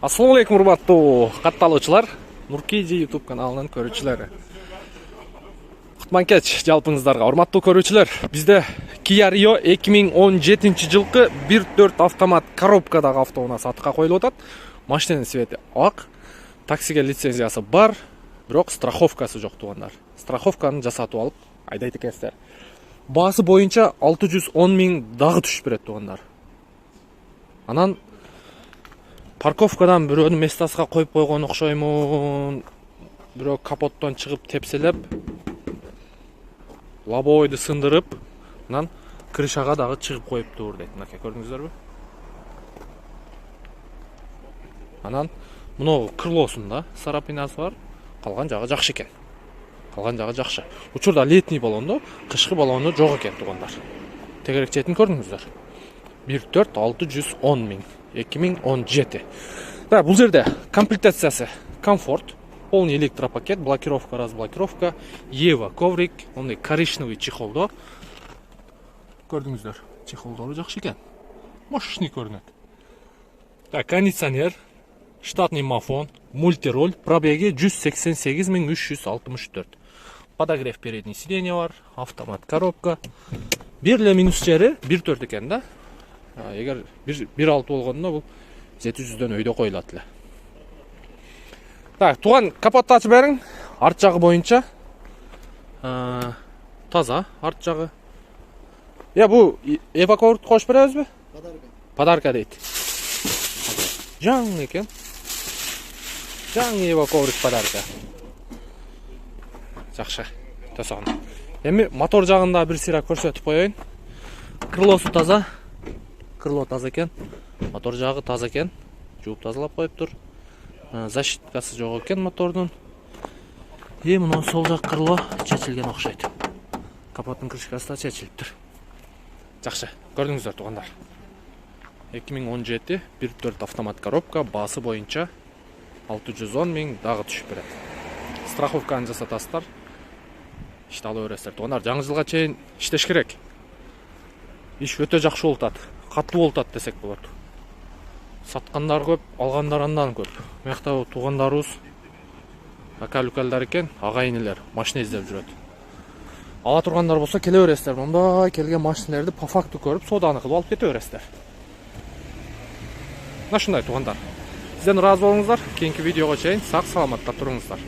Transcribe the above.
Assalamu alaikum урматтуу катталуучулар, Нуркейжи YouTube каналынын көрүүчүлөрү. Кутман кеч жалпыңыздарга. Урматтуу көрүүчүлөр, бизде Kia Rio 2017-жылкы 1.4 автомат коробкадагы автоунаа сатыкка коюлуп атат. Машинанын цвети ак, таксиге лицензиясы бар, бирок страховкасы жок туугандар. Страховканы жасатып алып айдайт экенсиздер. Баасы боюнча 610 000 дагы түшүп берет туугандар. Анан парковкадан бирөөнүн местасына коюп койгон окшоймун. Бирөө капоттон чыгып тепселеп, лобовойду сындырып, анан крышага дагы чыгып коюптур дейт. Мына көрдүңүздөрбү? Анан мына крылосунда сарапинасы бар. Калган жагы жакшы экен. Калган жагы жакшы. Учурда летний баллондо, кышкы баллондо жок экен туугандар. Тегерек четин көрдүңүздөр. 1.4 610 000 2017. Да, бул жерде комплектациясы комфорт, полный электропакет, блокировка, разблокировка, Ева коврик, ондай коричневый чехолдо. Көрдүңүздөр, чехолдору жакшы экен. Мощный көрүнөт. Так, кондиционер, штатный мафон, мультироль, пробеги 188 364. Подогрев передний сиденья бар, автомат коробка. Бир эле минус жери 1.4 экен да. Эгер 1.6 болгондо бул 700дөн өйдө коюлат эле. Так, туган капотты ачып бериң. Арт жагы боюнча таза, арт жагы. Бу Ева коврик коюп беребизби? Подарка дейт. Жаңы экен. Жаңы Ева коврик подарка. Жакшы. Тосогон. Эми мотор жагында бир сыйра көрсөтүп коеюн. Крылосу таза. Крыло таза экен. Мотор жагы таза экен. Жууп тазалап коюптур. Защиткасы жок экен мотордун. Мына сол жак крыло чечилген окшойт. Капоттун крышкасы да чечилиптир. Жакшы. Көрдүңүздөр туугандар. 2017 1.4 автомат коробка, баасы боюнча 610 000 дагы түшүп берет. Страховканы жасатасыздар. Иште ала бересиздер. Туугандар, жаңы жылга чейин иштеш керек. Иш өтө жакшы болуп атат. Каттуу болуп атат десек болот. Саткандар көп, алгандар андан көп. Мыякта туугандарыбыз ака-лукалдар экен, агайынылар машина издеп жүрөт. Ала тургандар болсо келе бересиздер. Мындай келген машиналарды по факту көрүп, сооданы кылып алып кете бересиздер. Мына ушундай туугандар. Сизден ыраазы болуңуздар. Кийинки видеого чейин сак саламатта туруңуздар.